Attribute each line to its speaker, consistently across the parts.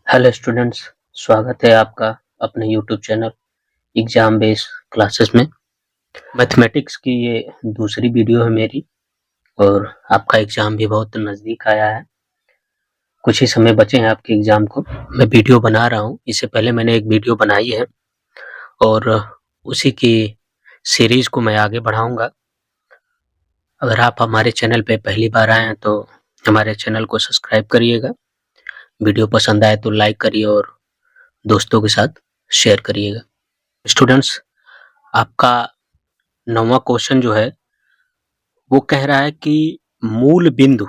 Speaker 1: Hello students, स्वागत है आपका अपने YouTube channel exam based classes में। मैथमेटिक्स की ये दूसरी वीडियो है मेरी और आपका एग्जाम भी बहुत नज़दीक आया है। कुछ ही समय बचे हैं आपके एग्जाम को। मैं वीडियो बना रहा हूँ, इससे पहले मैंने एक वीडियो बनाई है और उसी की सीरीज को मैं आगे बढ़ाऊंगा। अगर आप हमारे चैनल पे पहली बार आए हैं तो हमारे चैनल को सब्सक्राइब करिएगा। वीडियो पसंद आए तो लाइक करिए और दोस्तों के साथ शेयर करिएगा। स्टूडेंट्स, आपका 9वां क्वेश्चन जो है वो कह रहा है कि मूल बिंदु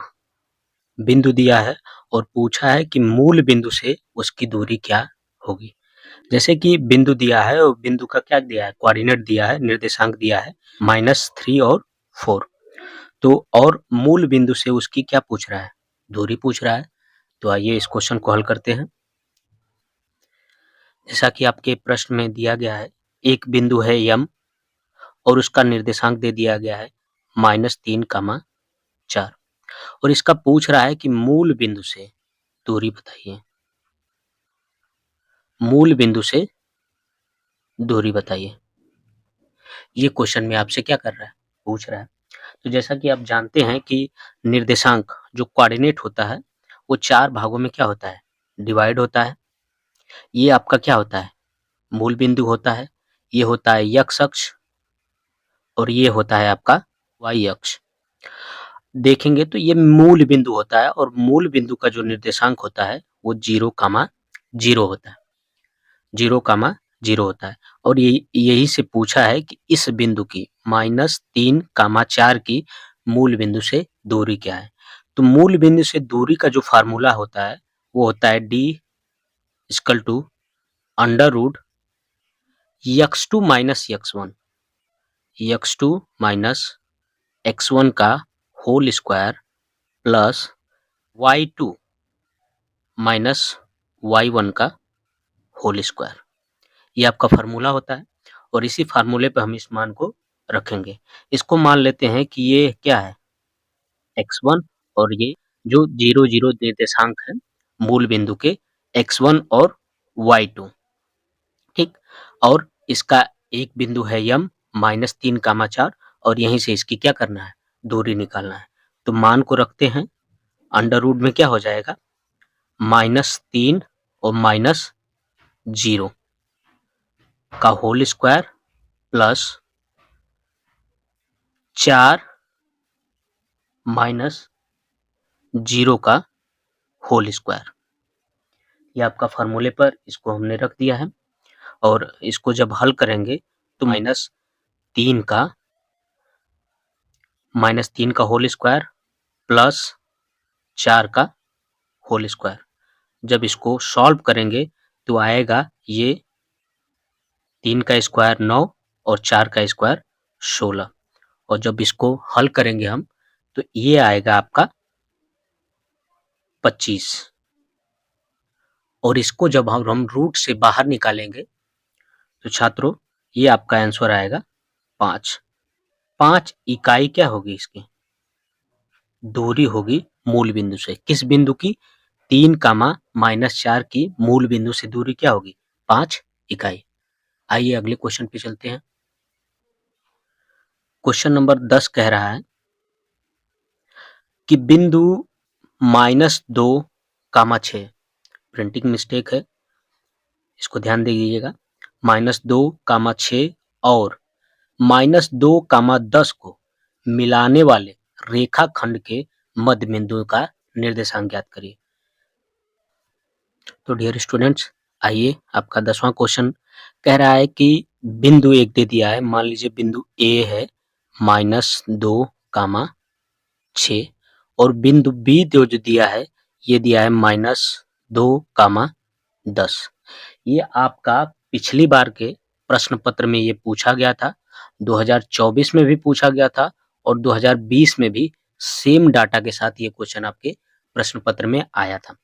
Speaker 1: बिंदु दिया है और पूछा है कि मूल बिंदु से उसकी दूरी क्या होगी। जैसे कि बिंदु दिया है और बिंदु का क्या दिया है, कोऑर्डिनेट दिया है, निर्देशांक दिया है -3 और 4। तो और मूल बिंदु से उसकी क्या पूछ रहा है, दूरी पूछ रहा है। तो आइए इस क्वेश्चन को हल करते हैं। जैसा कि आपके प्रश्न में दिया गया है, एक बिंदु है m और उसका निर्देशांक दे दिया गया है -3, 4 और इसका पूछ रहा है कि मूल बिंदु से दूरी बताइए। मूल बिंदु से दूरी बताइए, ये क्वेश्चन में आपसे क्या कर रहा है, पूछ रहा है। तो जैसा कि आप जानते हैं कि निर्देशांक जो कोऑर्डिनेट होता है वो 4 भागों में क्या होता है, डिवाइड होता है। ये आपका क्या होता है, मूल बिंदु होता है। ये होता है x अक्ष और ये होता है आपका y अक्ष। देखेंगे तो ये मूल बिंदु होता है और मूल बिंदु का जो निर्देशांक होता है वो 0, होता है। 0, होता है और यही से पूछा है कि इस बिंदु की -3, 4 की मूल बिंदु से दूरी क्या है। तो मूल बिंदु से दूरी का जो फार्मूला होता है वो होता है d = √x2 - x1, x2 - x1 का whole square plus y2 - y1 का होल स्क्वायर। ये आपका फार्मूला होता है और इसी फार्मूले पे हम इस मान को रखेंगे। इसको मान लेते हैं कि ये क्या है, x1 और ये जो 0, निर्देशांक है मूल बिंदु के x1 और y2, ठीक। और इसका एक बिंदु है m -3, 4 और यहीं से इसकी क्या करना है, दूरी निकालना है। तो मान को रखते हैं, अंडर रूट में क्या हो जाएगा, -3 और -0 का होल स्क्वायर प्लस 4 -0 का होल स्क्वायर। ये आपका फार्मूले पर इसको हमने रख दिया है और इसको जब हल करेंगे तो -3 का होल स्क्वायर प्लस 4 का होल स्क्वायर, जब इसको सॉल्व करेंगे तो आएगा ये 3 का स्क्वायर 9 और 4 का स्क्वायर 16 और जब इसको हल करेंगे हम तो ये आएगा आपका 25 और इसको जब हम रूट से बाहर निकालेंगे तो छात्रों ये आपका आंसर आएगा 5। 5 इकाई क्या होगी, इसकी दूरी होगी मूल बिंदु से। किस बिंदु की, 3, -4 की मूल बिंदु से दूरी क्या होगी, 5 इकाई। आइए अगले क्वेश्चन पे चलते हैं। क्वेश्चन नंबर 10 कह रहा है कि बिंदु -2, 6, प्रिंटिंग मिस्टेक है, इसको ध्यान दे दीजिएगा। -2, 6 और -2, 10 को मिलाने वाले रेखाखंड के मध्य बिंदु का निर्देशांक ज्ञात करिए। तो डियर स्टूडेंट्स, आइए आपका 10वां क्वेश्चन कह रहा है कि बिंदु एक दे दिया है, मान लीजिए बिंदु ए है -2, 6 और बिंदु बी जो दिया है ये दिया है -2, 10। ये आपका पिछली बार के प्रश्न पत्र में ये पूछा गया था, 2024 में भी पूछा गया था और 2020 में भी सेम डाटा के साथ ये क्वेश्चन आपके प्रश्न पत्र में आया था।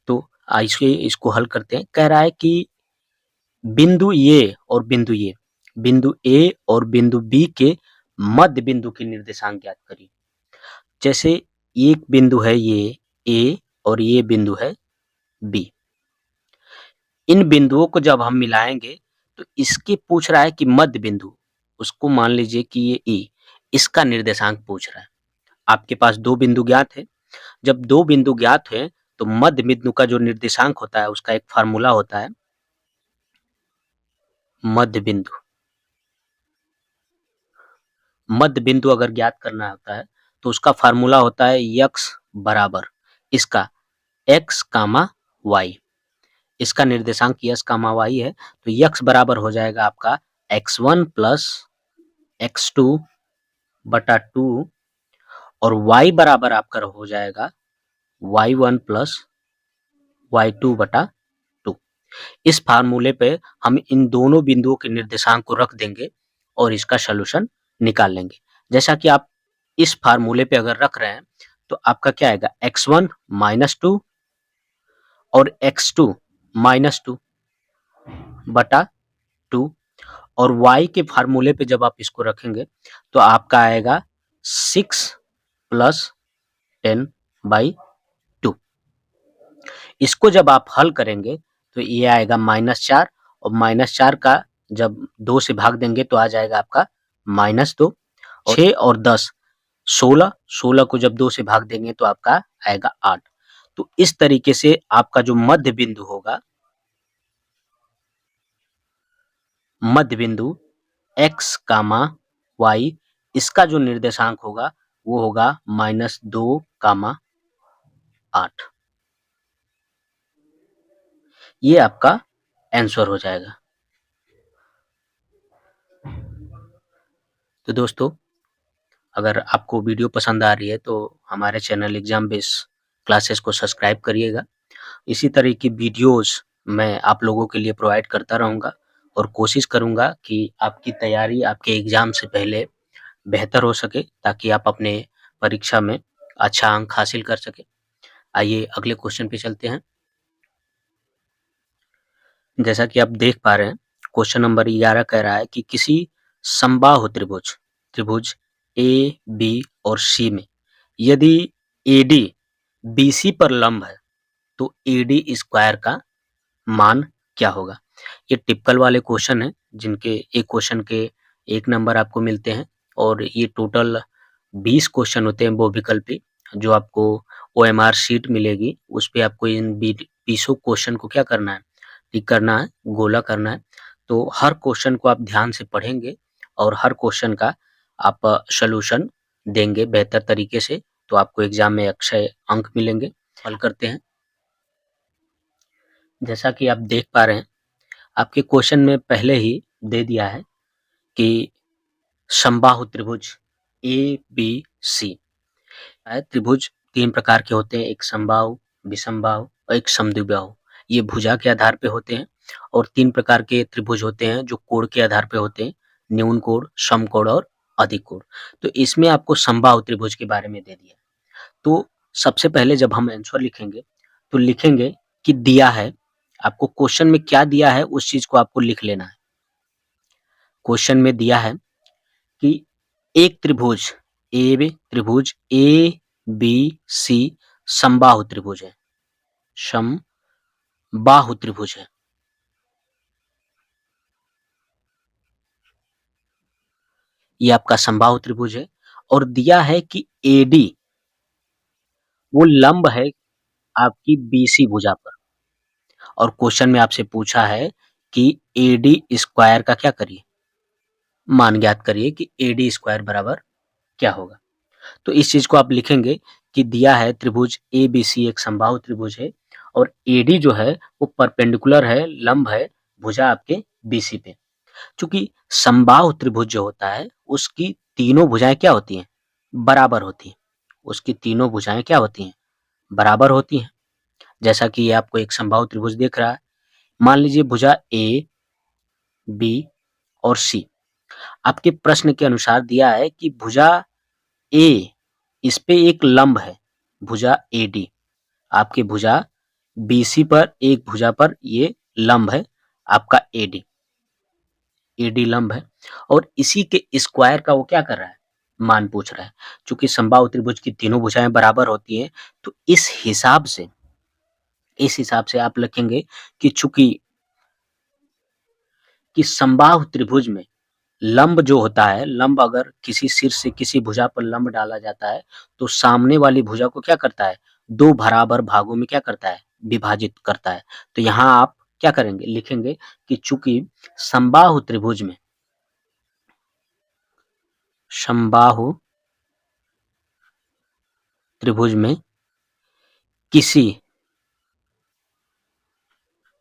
Speaker 1: तो आइए इसको हल करते हैं। कह रहा है कि बिंदु ए और बिंदु बी के मध्य बिंदु की निर्देशांक ज्ञात करिए। जैसे एक बिंदु है ये ए और ये बिंदु है बी, इन बिंदुओं को जब हम मिलाएंगे तो इसके पूछ रहा है कि मध्य बिंदु, उसको मान लीजिए कि ये ई, इसका निर्देशांक पूछ रहा है। आपके पास दो बिंदु ज्ञात है, जब दो बिंदु ज्ञात है तो मध्य बिंदु का जो निर्देशांक होता है उसका एक फार्मूला होता है, मध्य बिंदु। मध्य बिंदु अगर ज्ञात करना होता है तो उसका फार्मूला होता है यक्स बराबर इसका एक्स कामा वाई, इसका निर्देशांक यक्स कामा वाई है, तो यक्स बराबर हो जाएगा आपका x1 प्लस x2 बटा 2 और y बराबर आपका हो जाएगा y1 प्लस y2 बटा 2। इस फार्मूले पे हम इन दोनों बिंदुओं के निर्देशांक को रख देंगे और इसका सॉल्यूशन निकाल लेंगे। जैसा कि आप इस फार्मूले पे अगर रख रहे हैं तो आपका क्या आएगा x1 माइनस 2 और x2 माइनस 2 बटा 2 और y के फार्मूले पे जब आप इसको रखेंगे तो आपका आएगा 6 प्लस 10/2। इसको जब आप हल करेंगे तो ये आएगा -4 और -4 का जब 2 से भाग देंगे तो आ जाएगा आपका -2, 6 और 10 16, 16 को जब 2 से भाग देंगे तो आपका आएगा 8। तो इस तरीके से आपका जो मध्य बिंदु होगा, मध्य बिंदु x कामा y, इसका जो निर्देशांक होगा वो होगा -2 कामा 8। ये आपका आंसर हो जाएगा। तो दोस्तों, अगर आपको वीडियो पसंद आ रही है तो हमारे चैनल एग्जाम बेस क्लासेस को सब्सक्राइब करिएगा। इसी तरह की वीडियोस मैं आप लोगों के लिए प्रोवाइड करता रहूँगा और कोशिश करूँगा कि आपकी तैयारी आपके एग्जाम से पहले बेहतर हो सके ताकि आप अपने परीक्षा में अच्छा अंक हासिल कर सके। आइए अगले क्वेश्चन पे चलते हैं। जैसा कि आप देख पा रहे हैं, क्वेश्चन नंबर 11 कह रहा है कि किसी समबाहु त्रिभुज त्रिभुज ए, बी और सी में यदि AD BC पर लंब है तो AD स्क्वायर का मान क्या होगा। ये टिपिकल वाले क्वेश्चन है जिनके एक क्वेश्चन के 1 नंबर आपको मिलते हैं और ये टोटल 20 क्वेश्चन होते हैं बहुविकल्पी, जो आपको OMR शीट मिलेगी। उस पे आपको इन 20 क्वेश्चन को क्या करना है, टिक करना है, गोला करना है। तो हर क्वेश्चन को आप ध्यान से पढ़ेंगे और हर क्वेश्चन का आप सॉल्यूशन देंगे बेहतर तरीके से तो आपको एग्जाम में अच्छे अंक मिलेंगे। हल करते हैं। जैसा कि आप देख पा रहे हैं, आपके क्वेश्चन में पहले ही दे दिया है कि समबाहु त्रिभुज ABC है। त्रिभुज 3 प्रकार के होते हैं, एक समबाहु, विषमबाहु और एक समद्विबाहु। ये भुजा के आधार पे होते हैं और 3 प्रकार के त्रिभुज होते हैं जो कोण के आधार पे होते हैं, न्यून कोण, समकोण और अधिक कोण। तो इसमें आपको समबाहु त्रिभुज के बारे में दे दिया। तो सबसे पहले जब हम आंसर लिखेंगे तो लिखेंगे कि दिया है, आपको क्वेश्चन में क्या दिया है उस चीज को आपको लिख लेना है। क्वेश्चन में दिया है कि एक त्रिभुज त्रिभुज ABC समबाहु त्रिभुज है, समबाहु त्रिभुज है। ये आपका समबाहु त्रिभुज है और दिया है कि AD वो लंब है आपकी BC भुजा पर और क्वेश्चन में आपसे पूछा है कि AD स्क्वायर का क्या करिए, मान ज्ञात करिए कि AD स्क्वायर बराबर क्या होगा। तो इस चीज को आप लिखेंगे कि दिया है त्रिभुज ABC एक समबाहु त्रिभुज है और AD जो है वो परपेंडिकुलर है, लंब है भुजा आपके BC पे। चूंकि समबाहु त्रिभुज जो होता है उसकी तीनों भुजाएं क्या होती हैं, बराबर होती हैं। उसकी तीनों भुजाएं क्या होती हैं, बराबर होती हैं। जैसा कि ये आपको एक समबाहु त्रिभुज दिख रहा है, मान लीजिए भुजा A, B और C। आपके प्रश्न के अनुसार दिया है कि भुजा A इस पे एक लंब है, भुजा AD, आपकी भुजा BC पर एक भुजा पर ये लंब है आपका AD लंब है और इसी के स्क्वायर का वो क्या कर रहा है, मान पूछ रहा है। चूंकि समबाहु त्रिभुज की तीनों भुजाएं बराबर होती हैं तो इस हिसाब से आप लिखेंगे कि चूंकि कि समबाहु त्रिभुज में लंब जो होता है, लंब अगर किसी शीर्ष से किसी भुजा पर लंब डाला जाता है तो सामने वाली भुजा को क्या करता है, दो बराबर भागों में क्या करता है, विभाजित करता है। तो यहाँ आप क्या करेंगे, लिखेंगे कि चूंकि समबाहु त्रिभुज में किसी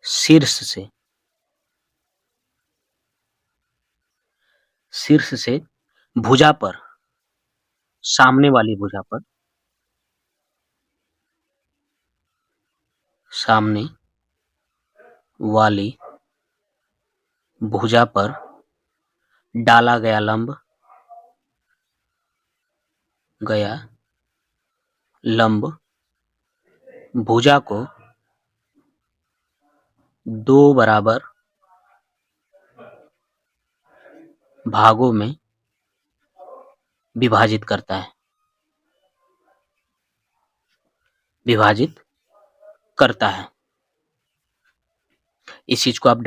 Speaker 1: शीर्ष से भुजा पर, सामने वाली भुजा पर, सामने वाली भुजा पर डाला गया लंब भुजा को दो बराबर भागों में विभाजित करता है, इस चीज को आप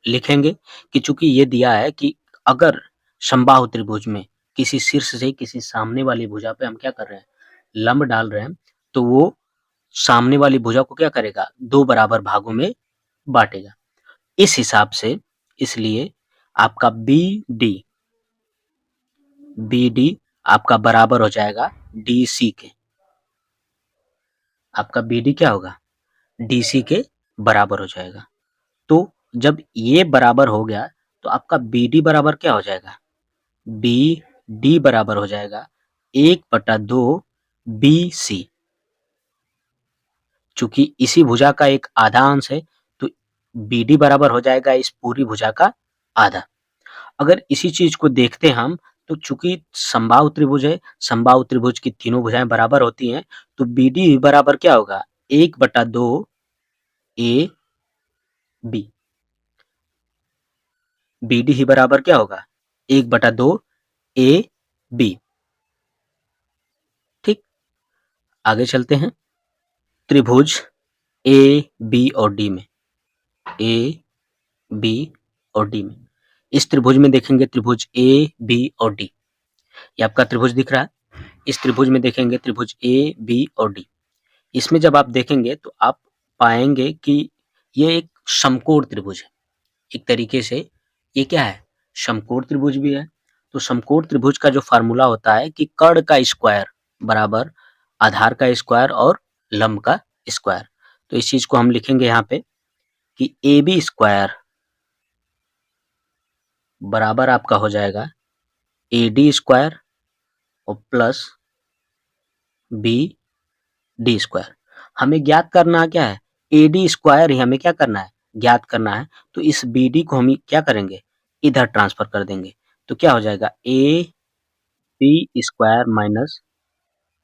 Speaker 1: लिखेंगे कि चूंकि ये दिया है कि अगर समबाहु त्रिभुज में किसी शीर्ष से किसी सामने वाली भुजा पे हम क्या कर रहे हैं, लंब डाल रहे हैं, तो वो सामने वाली भुजा को क्या करेगा, दो बराबर भागों में बांटेगा। इस हिसाब से इसलिए आपका बी डी आपका बराबर हो जाएगा डी सी के। आपका बी डी क्या होगा, डी सी के बराबर हो जाएगा। तो जब ये बराबर हो गया तो आपका बी डी बराबर क्या हो जाएगा, बी डी बराबर हो जाएगा 1/2 बी सी। चूंकि इसी भुजा का एक आधा अंश है तो बी डी बराबर हो जाएगा इस पूरी भुजा का आधा। अगर इसी चीज को देखते हम तो चूंकि समबाहु त्रिभुज है, समबाहु त्रिभुज की तीनों भुजाएं बराबर होती हैं, तो बी डी बराबर क्या होगा, 1/2 ए बी। बी डी ही बराबर क्या होगा, 1/2 ए बी। ठीक, आगे चलते हैं। त्रिभुज ए बी और डी में, ए बी और डी में, इस त्रिभुज में देखेंगे त्रिभुज ए बी और डी, ये आपका त्रिभुज दिख रहा है। इस त्रिभुज में देखेंगे त्रिभुज ए बी और डी, इसमें जब आप देखेंगे तो आप पाएंगे कि ये एक समकोण त्रिभुज है। एक तरीके से ये क्या है, समकोण त्रिभुज भी है। तो समकोण त्रिभुज का जो फार्मूला होता है कि कर्ण का स्क्वायर बराबर आधार का स्क्वायर और लंब का स्क्वायर। तो इस चीज को हम लिखेंगे यहाँ पे कि ए बी स्क्वायर बराबर आपका हो जाएगा ए डी स्क्वायर और प्लस बी डी स्क्वायर। हमें ज्ञात करना क्या है, ए डी स्क्वायर ही हमें क्या करना है, ज्ञात करना है। तो इस बी डी को हम क्या करेंगे, इधर ट्रांसफर कर देंगे। तो क्या हो जाएगा, A B square minus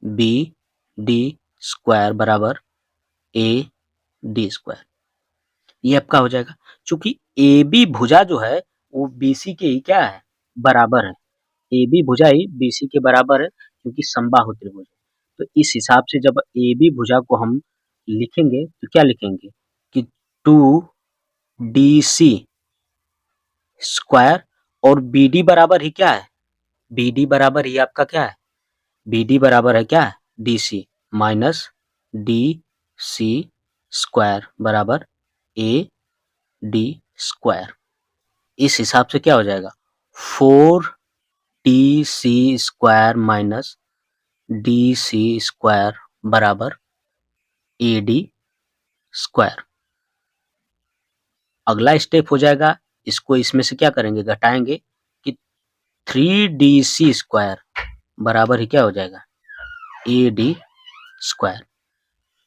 Speaker 1: B D square बराबर ए डी स्क्वायर, ये आपका हो जाएगा। चूंकि ए बी भुजा जो है वो बी सी के ही क्या है, बराबर है। ए बी भुजा ही बी सी के बराबर है क्योंकि समबाहु त्रिभुज है। तो इस हिसाब से जब ए बी भुजा को हम लिखेंगे तो क्या लिखेंगे कि 2DC स्क्वायर और बी डी बराबर ही क्या है, बी डी बराबर ही आपका क्या है, बी डी बराबर है क्या है, D C minus D C square बराबर ए डी स्क्वायर। इस हिसाब से क्या हो जाएगा, 4DC square minus D C square बराबर ए डी स्क्वायर। अगला स्टेप हो जाएगा, इसको इसमें से क्या करेंगे, घटाएंगे कि 3DC स्क्वायर बराबर ही क्या हो जाएगा, ए डी स्क्वायर।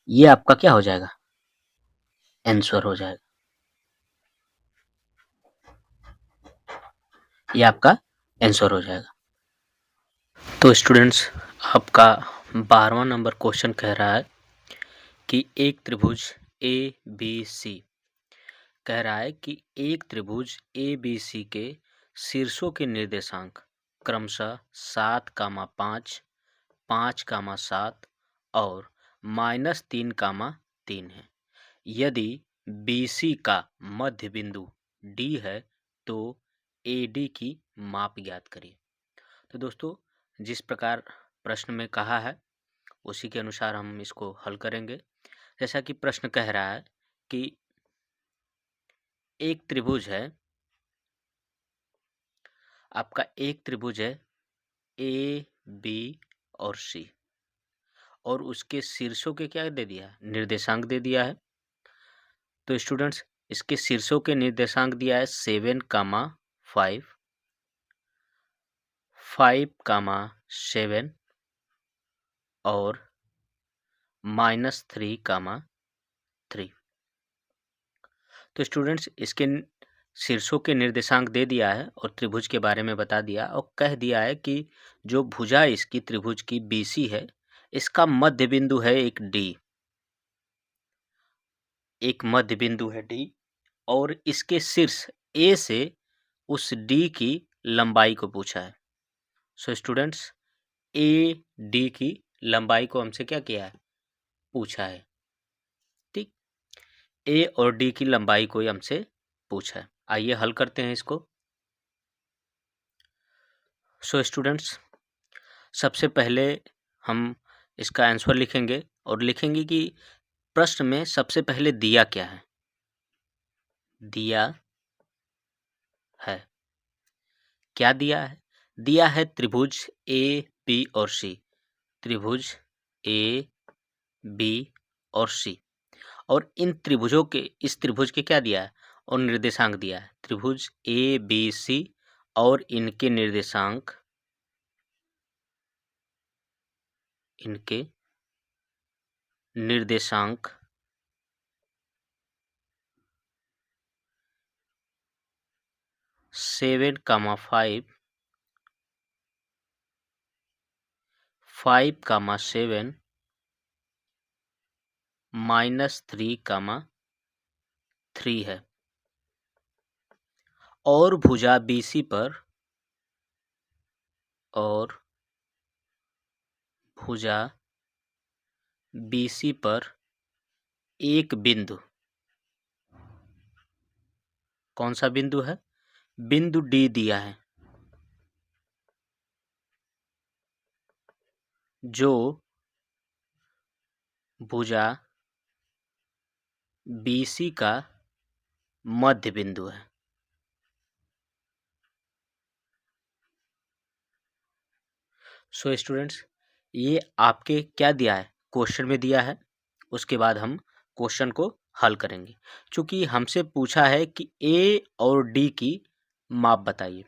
Speaker 1: ये आपका क्या हो जाएगा, आंसर हो जाएगा, ये आपका आंसर हो जाएगा। तो स्टूडेंट्स, आपका 12वां नंबर क्वेश्चन कह रहा है कि एक त्रिभुज ए बी सी, कह रहा है कि एक त्रिभुज ए बी सी के शीर्षों के निर्देशांक क्रमशः 7, 5, 7 और -3, 3 है। यदि बी सी का मध्य बिंदु डी है तो AD की माप ज्ञात करिए। तो दोस्तों, जिस प्रकार प्रश्न में कहा है उसी के अनुसार हम इसको हल करेंगे। जैसा कि प्रश्न कह रहा है कि एक त्रिभुज है, आपका एक त्रिभुज है AB और C, और उसके शीर्षों के क्या दे दिया है, निर्देशांक दे दिया है। तो स्टूडेंट्स, इसके शीर्षों के निर्देशांक दिया है 7, 5, 5, 7 और -3, 3। तो स्टूडेंट्स, इसके शीर्षों के निर्देशांक दे दिया है और त्रिभुज के बारे में बता दिया और कह दिया है कि जो भुजा इसकी त्रिभुज की BC है, इसका मध्य बिंदु है एक D, एक मध्य बिंदु है D, और इसके शीर्ष A से उस D की लंबाई को पूछा है। सो स्टूडेंट्स, AD की लंबाई को हमसे क्या किया है, पूछा है। ठीक, A और D की लंबाई को हमसे पूछा है। आइए हल करते हैं इसको। सो स्टूडेंट्स, सबसे पहले हम इसका आंसर लिखेंगे और लिखेंगे कि प्रश्न में सबसे पहले दिया क्या है। दिया है, क्या दिया है? दिया है त्रिभुज AB और C, त्रिभुज AB और C, और इन त्रिभुजों के, इस त्रिभुज के क्या दिया है, और निर्देशांक दिया है। त्रिभुज ABC और इनके निर्देशांक, इनके निर्देशांक 7, 5, 5, 7 -3, 3 है, और भुजा BC पर, और भुजा BC पर एक बिंदु, कौन सा बिंदु है, बिंदु D दिया है, जो भुजा BC का मध्य बिंदु है। सो स्टूडेंट्स, ये आपके क्या दिया है, क्वेश्चन में दिया है। उसके बाद हम क्वेश्चन को हल करेंगे। चूंकि हमसे पूछा है कि A और D की माप बताइए,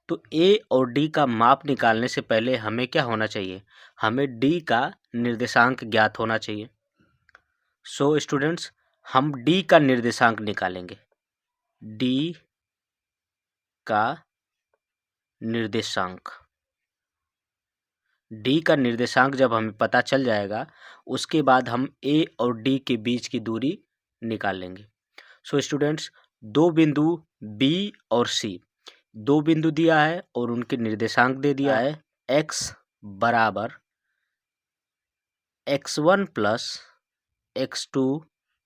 Speaker 1: तो A और D का माप निकालने से पहले हमें क्या होना चाहिए, हमें D का निर्देशांक ज्ञात होना चाहिए। सो स्टूडेंट्स, हम D का निर्देशांक निकालेंगे। D का निर्देशांक, D का निर्देशांक जब हमें पता चल जाएगा, उसके बाद हम A और D के बीच की दूरी निकाल लेंगे। सो स्टूडेंट्स, दो बिंदु B और C, दो बिंदु दिया है और उनके निर्देशांक दे दिया है। x बराबर x1 प्लस x2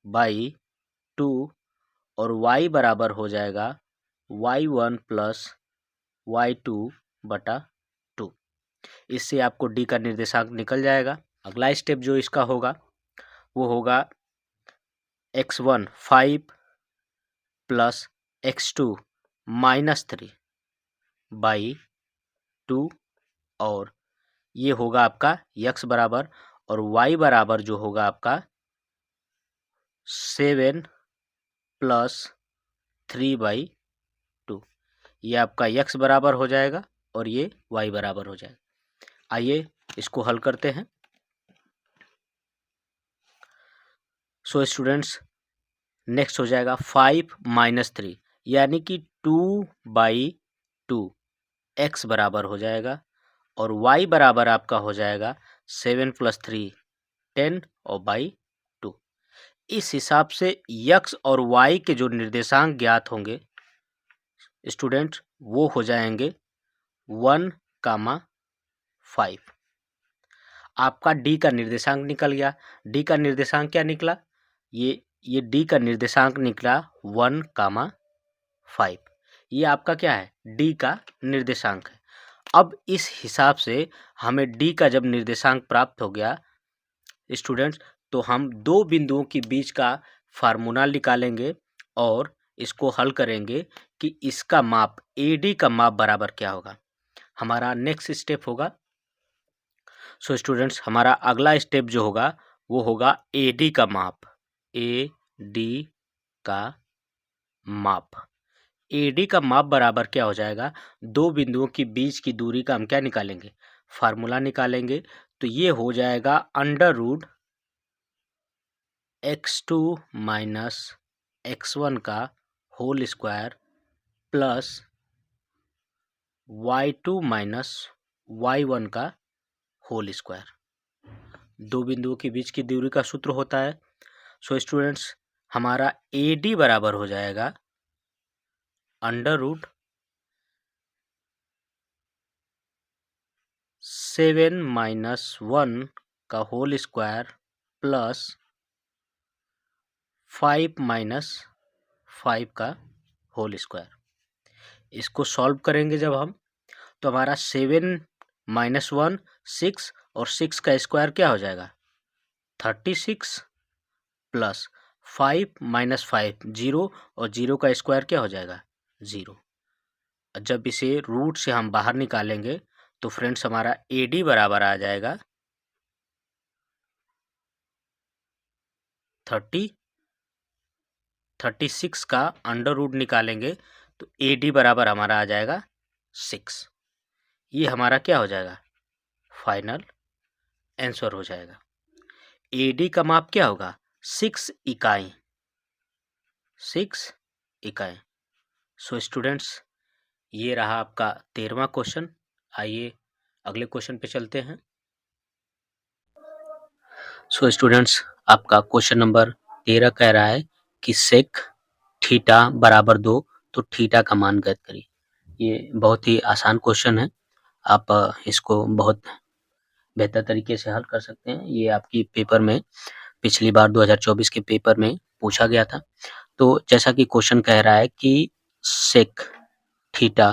Speaker 1: बाई 2 और y बराबर हो जाएगा y1 प्लस y2 बटा 2। इससे आपको D का निर्देशांक निकल जाएगा। अगला स्टेप जो इसका होगा वो होगा x1 5 प्लस x2 -3 बाई 2, और ये होगा आपका x बराबर, और y बराबर जो होगा आपका 7 प्लस 3/2। ये आपका x बराबर हो जाएगा और ये y बराबर हो जाएगा। आइए इसको हल करते हैं। सो स्टूडेंट्स, नेक्स्ट हो जाएगा 5 - 3, यानी कि 2/2, x बराबर हो जाएगा, और y बराबर आपका हो जाएगा 7 + 3 10 और बाई 2। इस हिसाब से x और y के जो निर्देशांक ज्ञात होंगे स्टूडेंट, वो हो जाएंगे 1, 5। आपका D का निर्देशांक निकल गया। D का निर्देशांक क्या निकला, ये D का निर्देशांक निकला 1, 5। ये आपका क्या है, डी का निर्देशांक है। अब इस हिसाब से हमें डी का जब निर्देशांक प्राप्त हो गया स्टूडेंट्स, तो हम दो बिंदुओं के बीच का फार्मूला निकालेंगे और इसको हल करेंगे कि इसका माप AD का माप बराबर क्या होगा। हमारा नेक्स्ट स्टेप होगा, सो स्टूडेंट्स हमारा अगला स्टेप जो होगा वो होगा AD का माप, AD का माप। AD का माप बराबर क्या हो जाएगा, दो बिंदुओं के बीच की दूरी का हम क्या निकालेंगे, फार्मूला निकालेंगे। तो ये हो जाएगा under root x2 minus x1 का whole square plus y2 minus y1 का होल स्क्वायर। दो बिंदुओं के बीच की दूरी का सूत्र होता है। सो स्टूडेंट्स हमारा AD बराबर हो जाएगा अंडर रूट 7 माइनस 1 का होल स्क्वायर प्लस 5 माइनस 5 का होल स्क्वायर। इसको सॉल्व करेंगे जब हम, तो हमारा 7 माइनस 1 6 और 6 का स्क्वायर क्या हो जाएगा 36 प्लस 5 माइनस 5 0 और 0 का स्क्वायर क्या हो जाएगा 0। जब इसे रूट से हम बाहर निकालेंगे तो फ्रेंड्स हमारा AD बराबर आ जाएगा 36 का अंडर रूट निकालेंगे तो AD बराबर हमारा आ जाएगा 6। ये हमारा क्या हो जाएगा फाइनल आंसर हो जाएगा। AD का माप क्या होगा 6 इकाई, 6 इकाई। सो स्टूडेंट्स ये रहा आपका 13वां क्वेश्चन। आइए अगले क्वेश्चन पे चलते हैं। सो स्टूडेंट्स आपका क्वेश्चन नंबर 13 कह रहा है कि सेक थीटा बराबर 2 तो थीटा का मान ज्ञात करिए। ये बहुत ही आसान क्वेश्चन है, आप इसको बहुत बेहतर तरीके से हल कर सकते हैं। ये आपकी पेपर में पिछली बार 2024 के पेपर में पूछा गया था। तो जैसा कि क्वेश्चन कह रहा है कि सेक थीटा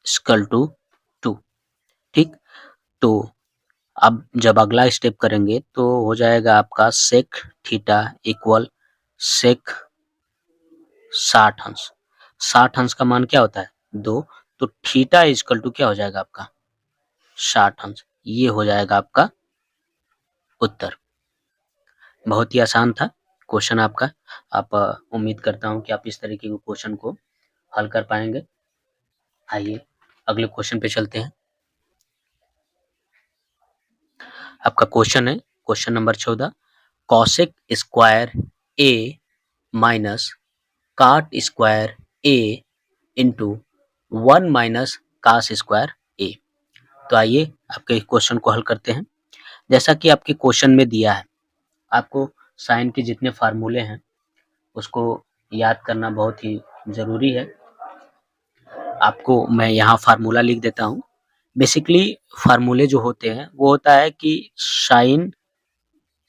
Speaker 1: इक्वल टू 2, ठीक। तो अब जब अगला स्टेप करेंगे तो हो जाएगा आपका सेक थीटा इक्वल सेक 60 अंश। 60 अंश का मान क्या होता है 2, तो थीटा इक्वल टू क्या हो जाएगा आपका 60 अंश। ये हो जाएगा आपका उत्तर। बहुत ही आसान था क्वेश्चन आपका। आप उम्मीद करता हूं कि आप इस तरीके के क्वेश्चन को हल कर पाएंगे। आइए अगले क्वेश्चन पे चलते हैं। आपका क्वेश्चन है क्वेश्चन नंबर 14, कॉसेक स्क्वायर ए माइनस काट स्क्वायर ए इंटू 1 माइनस कास स्क्वायर ए। तो आइए आपके क्वेश्चन को हल करते हैं। जैसा कि आपके क्वेश्चन में दिया है, आपको साइन के जितने फार्मूले हैं उसको याद करना बहुत ही ज़रूरी है। आपको मैं यहाँ फार्मूला लिख देता हूँ। बेसिकली फार्मूले जो होते हैं वो होता है कि sine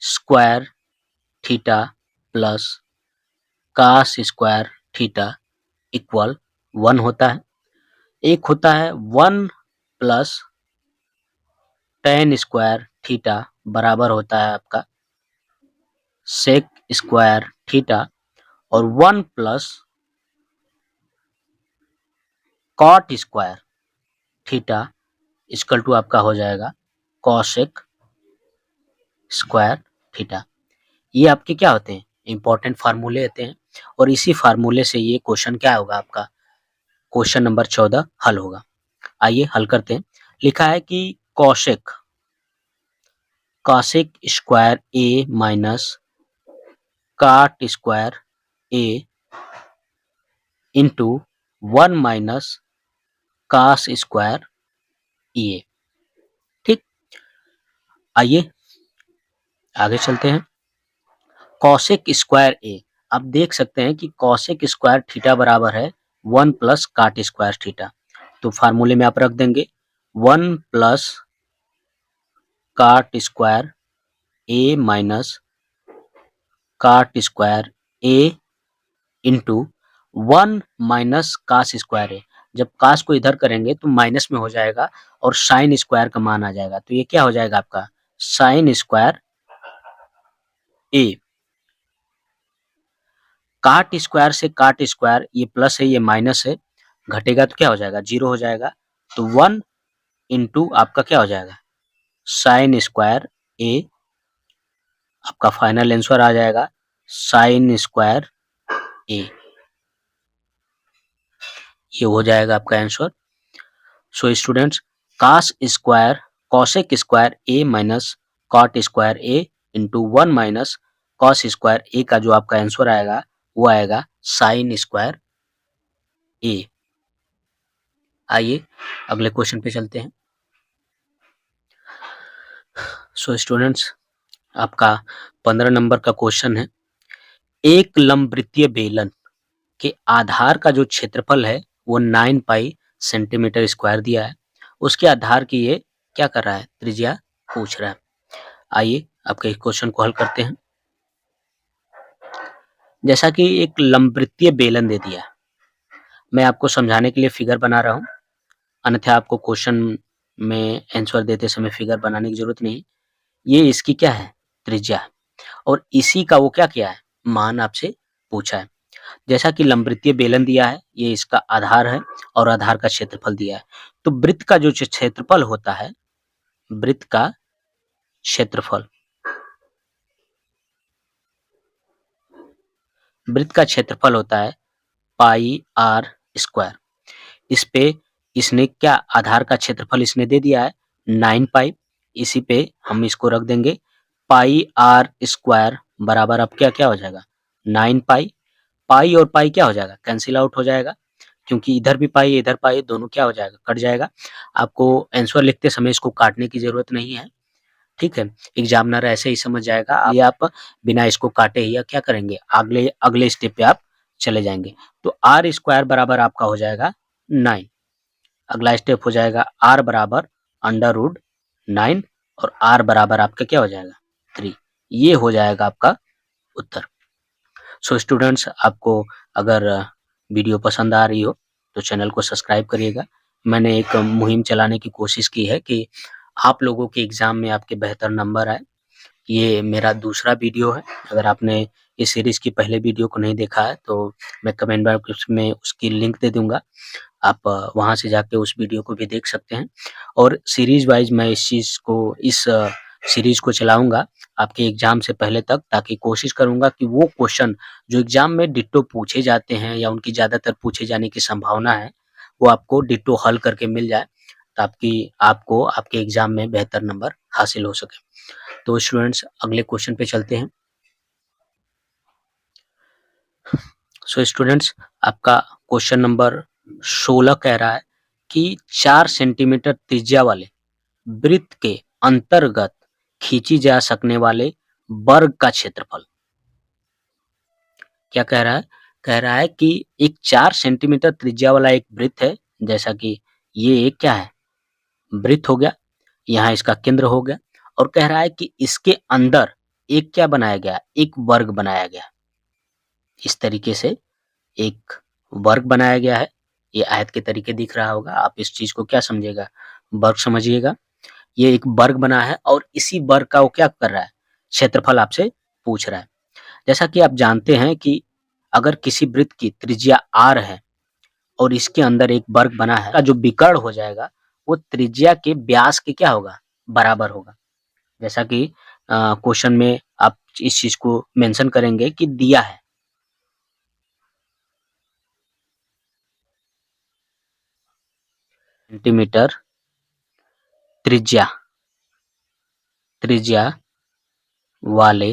Speaker 1: square theta plus cos square theta equal 1 होता है। एक होता है 1 प्लस टेन स्क्वायर थीटा बराबर होता है आपका सेक स्क्वायर थीटा, और 1 plus cot square theta equal to आपका हो जाएगा कॉसेक स्क्वायर थीटा। ये आपके क्या होते हैं इंपॉर्टेंट फार्मूले होते हैं, और इसी फार्मूले से ये क्वेश्चन क्या होगा आपका क्वेश्चन नंबर 14 हल होगा। आइए हल करते हैं। लिखा है कि कॉसेक कॉसेक स्क्वायर ए माइनस काट स्क्वायर ए इंटू 1 माइनस कास स्क्वायर ए, ठीक। आइए आगे चलते हैं। कॉसेक स्क्वायर ए, आप देख सकते हैं कि कॉसेक स्क्वायर थीटा बराबर है 1 प्लस काट स्क्वायर थीटा। तो फार्मूले में आप रख देंगे 1 प्लस काट स्क्वायर ए माइनस काट स्क्वायर ए इंटू 1 माइनस कास स्क्वायर ए। जब cos को इधर करेंगे तो माइनस में हो जाएगा और sin स्क्वायर का मान आ जाएगा। तो ये क्या हो जाएगा आपका sin स्क्वायर a। काट स्क्वायर से काट स्क्वायर, ये प्लस है ये माइनस है, घटेगा तो क्या हो जाएगा 0 हो जाएगा। तो 1 इंटू आपका क्या हो जाएगा sin स्क्वायर a। आपका फाइनल आंसर आ जाएगा sin स्क्वायर a। ये हो जाएगा आपका answer. So students, cos square cosec square a minus cot square a into 1 minus cos square a का जो आपका आंसर आएगा वो आएगा sin स्क्वायर a। आइए अगले क्वेश्चन पे चलते हैं। सो स्टूडेंट्स, आपका 15 नंबर का क्वेश्चन है, एक लंबवृत्तीय बेलन के आधार का जो क्षेत्रफल है वो 9 पाई सेंटीमीटर स्क्वायर दिया है, उसके आधार की ये क्या कर रहा है त्रिज्या पूछ रहा है। आइए आपके क्वेश्चन को हल करते हैं। जैसा कि एक लंबवृत्तीय बेलन दे दिया है, मैं आपको समझाने के लिए फिगर बना रहा हूँ, अन्यथा आपको क्वेश्चन में आंसर देते समय फिगर बनाने की जरूरत नहीं। ये इसकी क्या है त्रिज्या है और इसी का वो क्या किया है मान आपसे पूछा है। जैसा कि लंबवृत्तीय बेलन दिया है, ये इसका आधार है और आधार का क्षेत्रफल दिया है। तो वृत्त का जो क्षेत्रफल होता है, वृत्त का क्षेत्रफल, वृत्त का क्षेत्रफल होता है पाई आर स्क्वायर। इस पे इसने क्या आधार का क्षेत्रफल इसने दे दिया है 9 पाई, इसी पे हम इसको रख देंगे पाई आर स्क्वायर बराबर अब क्या क्या हो जाएगा 9 पाई। पाई और पाई क्या हो जाएगा कैंसिल आउट हो जाएगा, क्योंकि इधर भी पाई इधर पाई दोनों क्या हो जाएगा कट जाएगा। आपको आंसर लिखते समय इसको काटने की जरूरत नहीं है, ठीक है। एग्जामिनर ऐसे ही समझ जाएगा, आप बिना इसको काटे ही क्या करेंगे अगले अगले स्टेप पे आप चले जाएंगे। तो आर स्क्वायर बराबर आपका हो जाएगा 9। अगला स्टेप हो जाएगा आर बराबर अंडर रूट 9 और आर बराबर आपका क्या हो जाएगा 3। ये हो जाएगा आपका उत्तर। सो स्टूडेंट्स, आपको अगर वीडियो पसंद आ रही हो तो चैनल को सब्सक्राइब करिएगा। मैंने एक मुहिम चलाने की कोशिश की है कि आप लोगों के एग्जाम में आपके बेहतर नंबर आए। ये मेरा दूसरा वीडियो है। अगर आपने इस सीरीज की पहले वीडियो को नहीं देखा है तो मैं कमेंट बॉक्स में उसकी लिंक दे दूंगा, आप वहां से जाके उस वीडियो को भी देख सकते हैं। और सीरीज वाइज मैं इस सीरीज को चलाऊंगा आपके एग्जाम से पहले तक, ताकि कोशिश करूंगा कि वो क्वेश्चन जो एग्जाम में डिट्टो पूछे जाते हैं या उनकी ज्यादातर पूछे जाने की संभावना है वो आपको डिट्टो हल करके मिल जाए, ताकि आपको आपके एग्जाम में बेहतर नंबर हासिल हो सके। तो स्टूडेंट्स, अगले क्वेश्चन पे चलते हैं। सो स्टूडेंट्स, आपका क्वेश्चन नंबर 16 कह रहा है कि 4 सेंटीमीटर त्रिज्या वाले वृत्त के अंतर्गत खींची जा सकने वाले वर्ग का क्षेत्रफल। क्या कह रहा है, कह रहा है कि एक 4 सेंटीमीटर त्रिज्या वाला एक वृत्त है, जैसा कि ये एक क्या है वृत्त हो गया, यहाँ इसका केंद्र हो गया, और कह रहा है कि इसके अंदर एक क्या बनाया गया एक वर्ग बनाया गया। इस तरीके से एक वर्ग बनाया गया है, ये आयत के तरीके दिख रहा होगा, आप इस चीज को क्या समझिएगा वर्ग समझिएगा। ये एक वर्ग बना है और इसी वर्ग का वो क्या कर रहा है क्षेत्रफल आपसे पूछ रहा है। जैसा कि आप जानते हैं कि अगर किसी वृत्त की त्रिज्या r है और इसके अंदर एक वर्ग बना है, जो विकर्ण हो जाएगा वो त्रिज्या के व्यास के क्या होगा बराबर होगा। जैसा कि क्वेश्चन में आप इस चीज को मेंशन करेंगे कि दिया है सेंटीमीटर त्रिज्या त्रिज्या वाले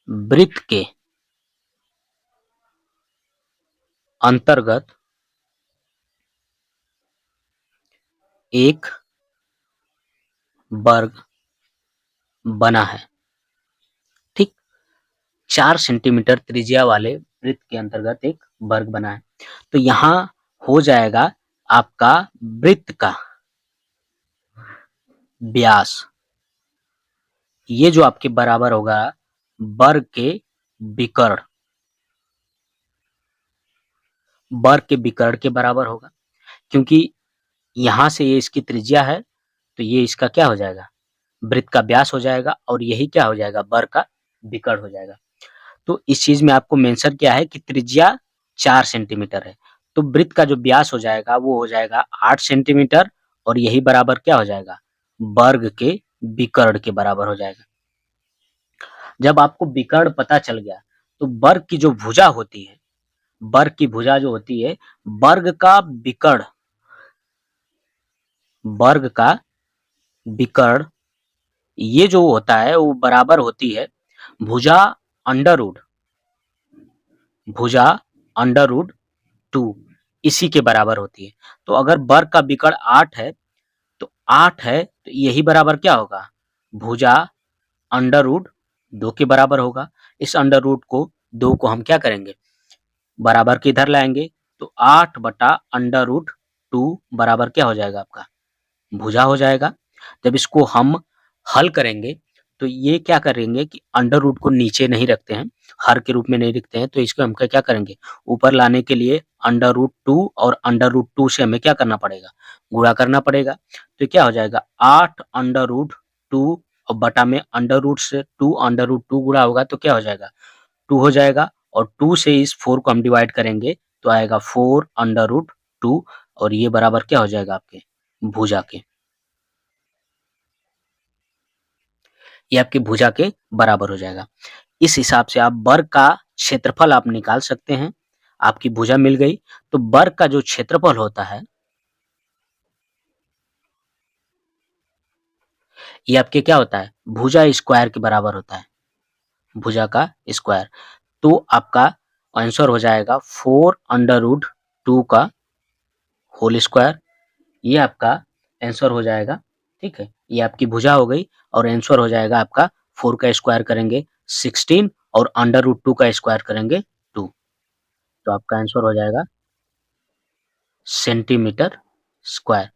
Speaker 1: वृत्त के अंतर्गत एक वर्ग बना है, ठीक। 4 सेंटीमीटर त्रिज्या वाले वृत्त के अंतर्गत एक वर्ग बना है। तो यहां हो जाएगा आपका वृत्त का व्यास, ये जो आपके बराबर होगा वर्ग के विकर्ण। वर्ग के विकर्ण के बराबर होगा, क्योंकि यहाँ से ये इसकी त्रिज्या है, तो ये इसका क्या हो जाएगा, वृत्त का व्यास हो जाएगा, और यही क्या हो जाएगा, वर्ग का विकर्ण हो जाएगा। तो इस चीज में आपको मेंशन किया है कि त्रिज्या 4 सेंटीमीटर है, तो वृत्त का जो व्यास हो जाएगा वो हो जाएगा 8 सेंटीमीटर, और यही बराबर क्या हो जाएगा, वर्ग के विकर्ण के बराबर हो जाएगा। जब आपको विकर्ण पता चल गया, तो वर्ग की जो भुजा होती है, वर्ग की भुजा जो होती है, वर्ग का विकर्ण, वर्ग का विकर्ण ये जो होता है वो बराबर होती है भुजा अंडर रूट, भुजा अंडर रूट 2, इसी के बराबर होती है। तो अगर वर्ग का विकर्ण 8 है, तो 8 है, तो यही बराबर क्या होगा, भुजा अंडर रूट 2 के बराबर होगा। इस अंडर रूट को 2 को हम क्या करेंगे, बराबर के इधर लाएंगे, तो 8 बटा अंडर रूट 2 बराबर क्या हो जाएगा, आपका भुजा हो जाएगा। जब इसको हम हल करेंगे, तो ये क्या करेंगे कि अंडर रूट को नीचे नहीं रखते हैं, हर के रूप में नहीं लिखते हैं, तो इसको हम क्या करेंगे, ऊपर लाने के लिए अंडर रूट 2 और अंडर रूट 2 से हमें क्या करना पड़ेगा, गुणा करना पड़ेगा। तो क्या हो जाएगा, 8 अंडर रूट 2 और बटा में अंडर रूट से 2 अंडर रूट 2 गुणा होगा, तो क्या हो जाएगा, 2 हो जाएगा, और 2 से इस 4 को हम डिवाइड करेंगे, तो आएगा 4 अंडर रूट 2, और ये बराबर क्या हो जाएगा, आपके भुजा के, ये आपकी भुजा के बराबर हो जाएगा। इस हिसाब से आप वर्ग का क्षेत्रफल आप निकाल सकते हैं। आपकी भुजा मिल गई, तो वर्ग का जो क्षेत्रफल होता है, ये आपके क्या होता है, भुजा स्क्वायर के बराबर होता है, भुजा का स्क्वायर। तो आपका आंसर हो जाएगा 4 अंडर रूट 2 का होल स्क्वायर, ये आपका आंसर हो जाएगा। ठीक है, ये आपकी भुजा हो गई, और आंसर हो जाएगा आपका 4 का स्क्वायर करेंगे 16, और अंडर रूट 2 का स्क्वायर करेंगे 2, तो आपका आंसर हो जाएगा सेंटीमीटर स्क्वायर।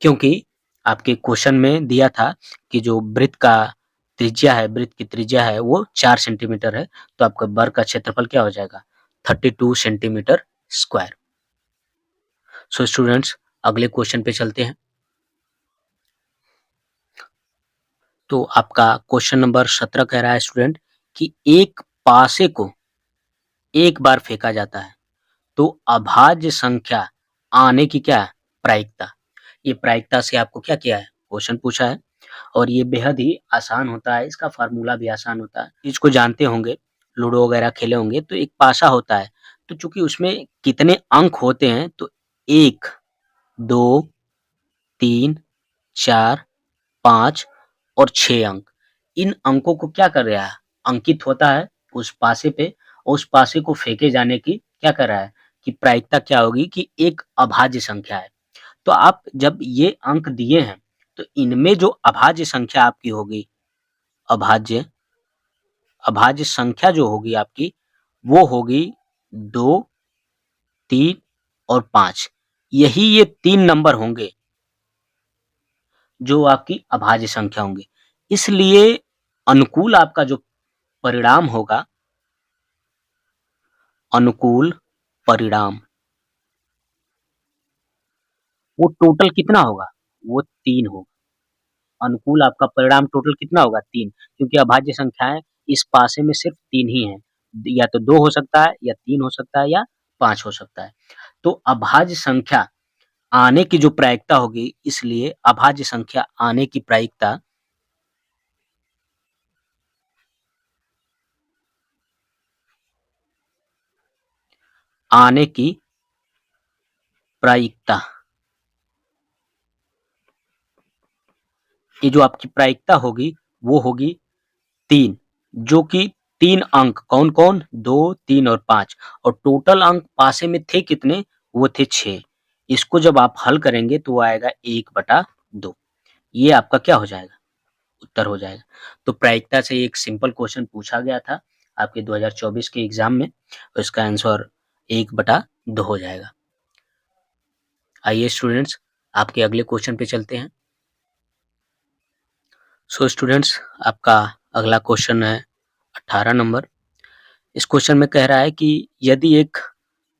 Speaker 1: क्योंकि आपके क्वेश्चन में दिया था कि जो वृत्त का त्रिज्या है, वृत्त की त्रिज्या है वो 4 सेंटीमीटर है, तो आपका वर्ग का क्षेत्रफल क्या हो जाएगा, 32 सेंटीमीटर स्क्वायर। सो स्टूडेंट्स, अगले क्वेश्चन पे चलते हैं। तो आपका क्वेश्चन नंबर 17 कह रहा है स्टूडेंट कि एक पासे को एक बार फेंका जाता है, तो अभाज्य संख्या आने की क्या है, प्रायिकता। ये प्रायिकता से आपको क्या किया है, क्वेश्चन पूछा है, और ये बेहद ही आसान होता है, इसका फार्मूला भी आसान होता है। इसको जानते होंगे, लूडो वगैरह खेले होंगे, तो एक पासा होता है, तो चूंकि उसमें कितने अंक होते हैं, तो 1 2 3 4 5 और 6 अंक, इन अंकों को क्या कर रहा है, अंकित होता है उस पासे पे, और उस पासे को फेंके जाने की क्या कर रहा है, कि प्रायिकता क्या होगी, कि एक अभाज्य संख्या है। तो आप जब ये अंक दिए हैं, तो इनमें जो अभाज्य संख्या आपकी होगी, अभाज्य अभाज्य संख्या जो होगी आपकी, वो होगी 2 3 और 5, यही ये 3 नंबर होंगे जो आपकी अभाज्य संख्या होंगे। इसलिए अनुकूल आपका जो परिणाम होगा, अनुकूल परिणाम, वो टोटल कितना होगा, वो 3 होगा। अनुकूल आपका परिणाम टोटल कितना होगा, 3, क्योंकि अभाज्य संख्याएं इस पासे में सिर्फ 3 ही हैं, या तो 2 हो सकता है, या 3 हो सकता है, या 5 हो सकता है। तो अभाज्य संख्या आने की जो प्रायिकता होगी, इसलिए अभाज्य संख्या आने की प्रायिकता, आने की प्रायिकता, ये जो आपकी प्रायिकता होगी वो होगी 3, जो कि 3 अंक कौन कौन, 2 3 और 5, और टोटल अंक पासे में थे कितने, वो थे 6। इसको जब आप हल करेंगे तो वो आएगा 1/2, ये आपका क्या हो जाएगा, उत्तर हो जाएगा। तो प्रायिकता से एक सिंपल क्वेश्चन पूछा गया था आपके 2024 के एग्जाम में, तो इसका आंसर 1/2 हो जाएगा। आइए स्टूडेंट्स, आपके अगले क्वेश्चन पे चलते हैं। सो स्टूडेंट्स, आपका अगला क्वेश्चन है 18 नंबर। इस क्वेश्चन में कह रहा है कि यदि एक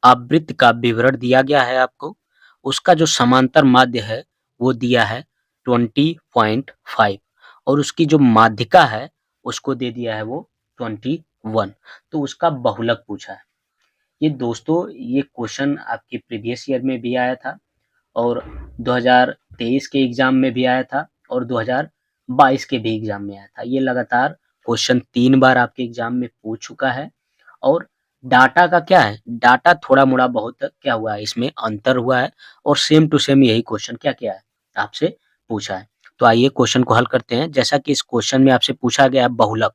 Speaker 1: आवृत्त का विवरण दिया गया है आपको, उसका जो समांतर माध्य है वो दिया है 20.5 और उसकी जो माध्यिका है उसको दे दिया है वो 21। तो उसका बहुलक पूछा है। ये दोस्तों ये क्वेश्चन आपके प्रीवियस ईयर में भी आया था और 2023 के एग्जाम में भी आया था और 2022 के भी एग्जाम में आया था। ये लगातार क्वेश्चन 3 बार आपके एग्जाम में पूछ चुका है और डाटा का क्या है, डाटा थोड़ा मोड़ा बहुत क्या हुआ है, इसमें अंतर हुआ है और सेम टू सेम यही क्वेश्चन क्या किया है, आपसे पूछा है। तो आइए क्वेश्चन को हल करते हैं। जैसा कि इस क्वेश्चन में आपसे पूछा गया है बहुलक,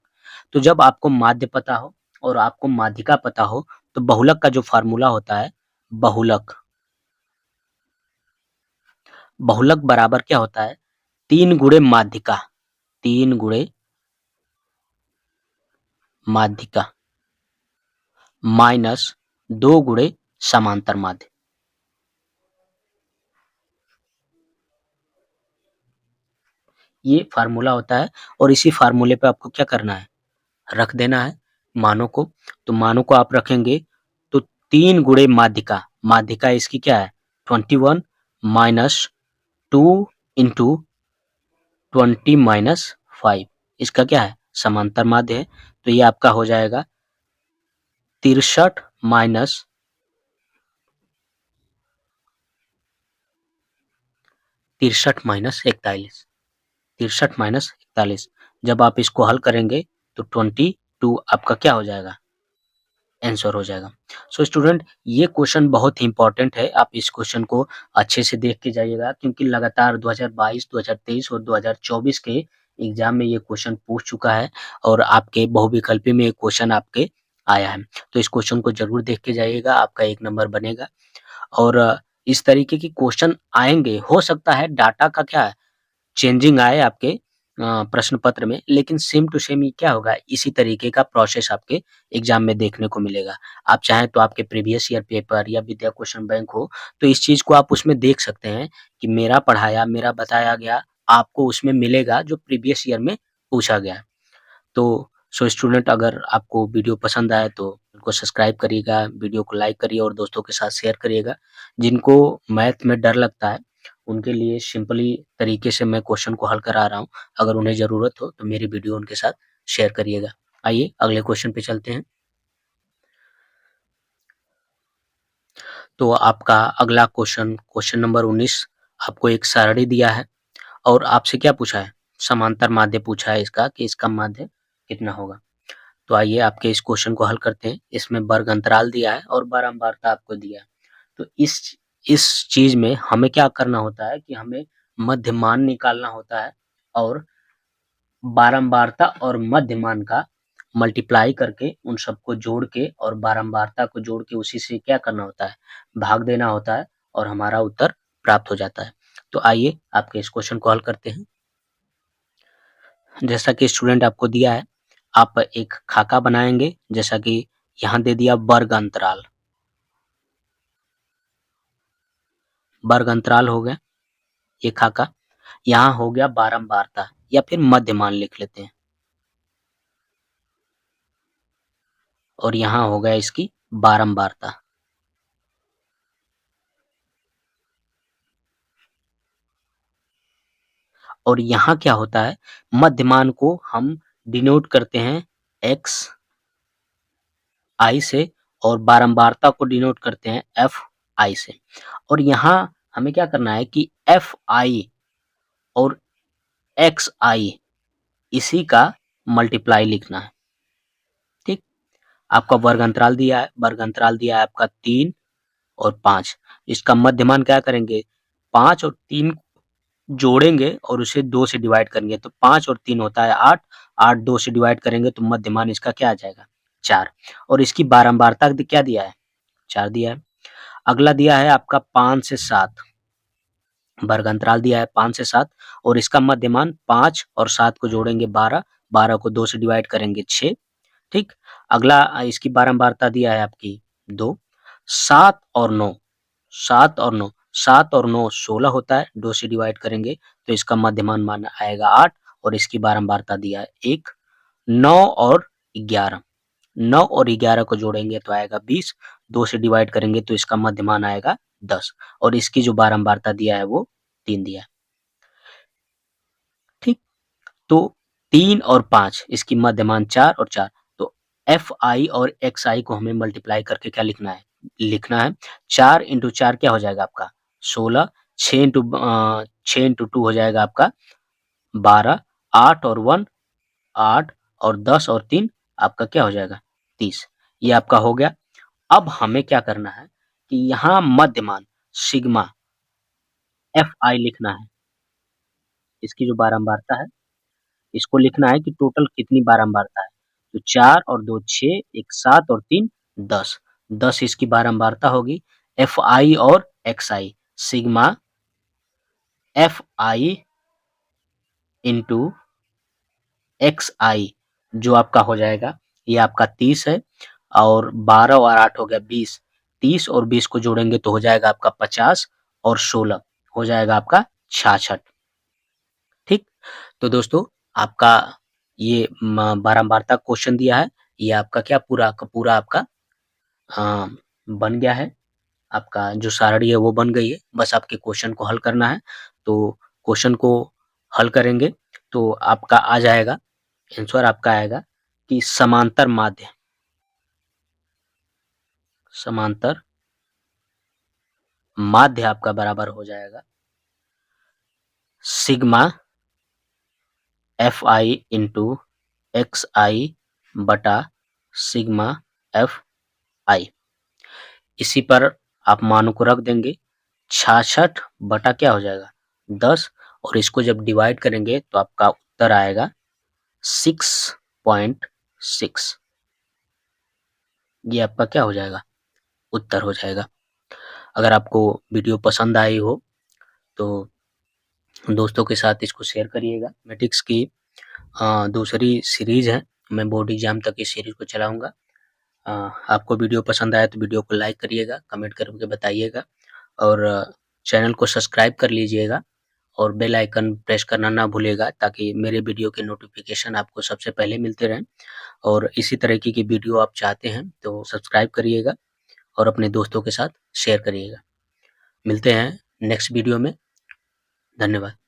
Speaker 1: तो जब आपको माध्य पता हो और आपको माध्यिका पता हो तो बहुलक का जो फार्मूला होता है, बहुलक बहुलक बराबर क्या होता है, 3 गुणे माध्यिका, 3 गुणे माध्यिका माइनस 2 गुणे समांतर माध्य। ये फार्मूला होता है और इसी फार्मूले पे आपको क्या करना है, रख देना है मानों को। तो मानों को आप रखेंगे तो 3 गुणे माध्यिका, माध्यिका इसकी क्या है 21 माइनस 2 इंटू 20 माइनस 5, इसका क्या है समांतर माध्य है। तो ये आपका हो जाएगा 63 माइनस 41, 63 - 41। जब आप इसको हल करेंगे तो 22 आपका क्या हो जाएगा, आंसर हो जाएगा। सो स्टूडेंट ये क्वेश्चन बहुत ही इंपॉर्टेंट है, आप इस क्वेश्चन को अच्छे से देख के जाइएगा क्योंकि लगातार 2022, 2023 और 2024 के एग्जाम में ये क्वेश्चन पूछ चुका है और आपके बहुविकल्पी में ये क्वेश्चन आपके आया है। तो इस क्वेश्चन को जरूर देख के जाइएगा, आपका 1 नंबर बनेगा। और इस तरीके की क्वेश्चन आएंगे, हो सकता है डाटा का क्या है चेंजिंग आए आपके प्रश्न पत्र में, लेकिन सेम टू सेम ही क्या होगा, इसी तरीके का प्रोसेस आपके एग्जाम में देखने को मिलेगा। आप चाहें तो आपके प्रीवियस ईयर पेपर या विद्या क्वेश्चन बैंक हो, तो इस चीज को आप उसमें देख सकते हैं कि मेरा पढ़ाया, मेरा बताया गया आपको उसमें मिलेगा जो प्रीवियस ईयर में पूछा गया है। तो सो स्टूडेंट अगर आपको वीडियो पसंद आए तो उनको सब्सक्राइब करिएगा, वीडियो को लाइक करिए और दोस्तों के साथ शेयर करिएगा। जिनको मैथ में डर लगता है उनके लिए सिंपली तरीके से मैं क्वेश्चन को हल करा रहा हूँ। अगर उन्हें ज़रूरत हो तो मेरी वीडियो उनके साथ शेयर करिएगा। आइए अगले क्वेश्चन पे चलते हैं। तो आपका अगला क्वेश्चन, क्वेश्चन नंबर 19, आपको एक सारणी दिया है और आपसे क्या पूछा है, समांतर माध्य पूछा है इसका कि इसका माध्य कितना होगा। तो आइए आपके इस क्वेश्चन को हल करते हैं। इसमें वर्ग अंतराल दिया है और बारंबारता आपको दिया है। तो इस चीज में हमें क्या करना होता है कि हमें मध्यमान निकालना होता है और बारंबारता और मध्यमान का मल्टीप्लाई करके उन सबको जोड़ के और बारंबारता को जोड़ के उसी से क्या करना होता है, भाग देना होता है और हमारा उत्तर प्राप्त हो जाता है। तो आइए आपके इस क्वेश्चन को हल करते हैं। जैसा कि स्टूडेंट आपको दिया है, आप एक खाका बनाएंगे, जैसा कि यहाँ दे दिया वर्ग अंतराल, वर्ग अंतराल हो गया ये खाका। यहाँ हो गया बारंबारता या फिर मध्यमान लिख लेते हैं और यहाँ हो गया इसकी बारंबारता। और यहाँ क्या होता है, मध्यमान को हम डिनोट करते हैं एक्स आई से और बारंबारता को डिनोट करते हैं एफ आई से। और यहाँ हमें क्या करना है कि एफ आई और एक्स आई इसी का मल्टीप्लाई लिखना है। ठीक, आपका वर्ग अंतराल दिया है, वर्ग अंतराल दिया है आपका 3 और 5। इसका मध्यमान क्या करेंगे, 5 और 3 जोड़ेंगे और उसे 2 से डिवाइड करेंगे तो 5 और 3 होता है 8, 8 2 से डिवाइड करेंगे तो मध्यमान इसका क्या आ जाएगा 4। और इसकी बारंबारता क्या दिया है, 4 दिया है। अगला दिया है आपका 5 से 7, वर्ग अंतराल दिया है 5 से 7 और इसका मध्यमान 5 और 7 को जोड़ेंगे 12, 12 को 2 से डिवाइड करेंगे 6। ठीक, अगला इसकी बारंबारता दिया है आपकी 2, 7 और 9, 7 और 9, 7 और 9 16 होता है, 2 से डिवाइड करेंगे तो इसका मध्यमान मान आएगा 8 और इसकी बारंबारता दिया है 1। 9 और 11, 9 और 11 को जोड़ेंगे तो आएगा 20, 2 से डिवाइड करेंगे तो इसका मध्यमान आएगा 10 और इसकी जो बारंबारता दिया है वो 3 दिया है। ठीक, तो 3 और 5 इसकी मध्यमान 4 और 4, तो Fi और Xi को हमें मल्टीप्लाई करके क्या लिखना है 4 इंटू 4 क्या हो जाएगा आपका 16, 6 इंटू 2 हो जाएगा आपका 12, 8 और 1 8 और 10 और 3 आपका क्या हो जाएगा 30। ये आपका हो गया। अब हमें क्या करना है कि यहाँ मध्यमान सिग्मा Fi लिखना है, इसकी जो बारंबारता है इसको लिखना है कि टोटल कितनी बारंबारता है। तो 4 और 2 6, 1 7 और 3 10, 10 इसकी बारंबारता होगी। Fi और Xi sigma Fi into Xi जो आपका हो जाएगा ये आपका 30 है और 12 और 8 हो गया 20, 30 और 20 को जोड़ेंगे तो हो जाएगा आपका 50 और 16 हो जाएगा आपका 66। ठीक, तो दोस्तों आपका ये बारंबारता क्वेश्चन दिया है, ये आपका क्या पूरा का पूरा आपका बन गया है। आपका जो सारणी है वो बन गई है, बस आपके क्वेश्चन को हल करना है। तो क्वेश्चन को हल करेंगे तो आपका आ जाएगा, आंसर आपका आएगा कि समांतर माध्य आपका बराबर हो जाएगा सिग्मा Fi इंटू Xi बटा सिग्मा Fi। इसी पर आप मानों को रख देंगे 66 बटा क्या हो जाएगा 10 और इसको जब डिवाइड करेंगे तो आपका उत्तर आएगा 6.6। ये आपका क्या हो जाएगा उत्तर हो जाएगा। अगर आपको वीडियो पसंद आई हो तो दोस्तों के साथ इसको शेयर करिएगा। मैथमेटिक्स की दूसरी सीरीज है, मैं बोर्ड एग्जाम तक इस सीरीज को चलाऊंगा। आपको वीडियो पसंद आया तो वीडियो को लाइक करिएगा, कमेंट करके बताइएगा और चैनल को सब्सक्राइब कर लीजिएगा और बेल आइकन प्रेस करना ना भूलिएगा ताकि मेरे वीडियो के नोटिफिकेशन आपको सबसे पहले मिलते रहें। और इसी तरीके की वीडियो आप चाहते हैं तो सब्सक्राइब करिएगा और अपने दोस्तों के साथ शेयर करिएगा। मिलते हैं नेक्स्ट वीडियो में। धन्यवाद।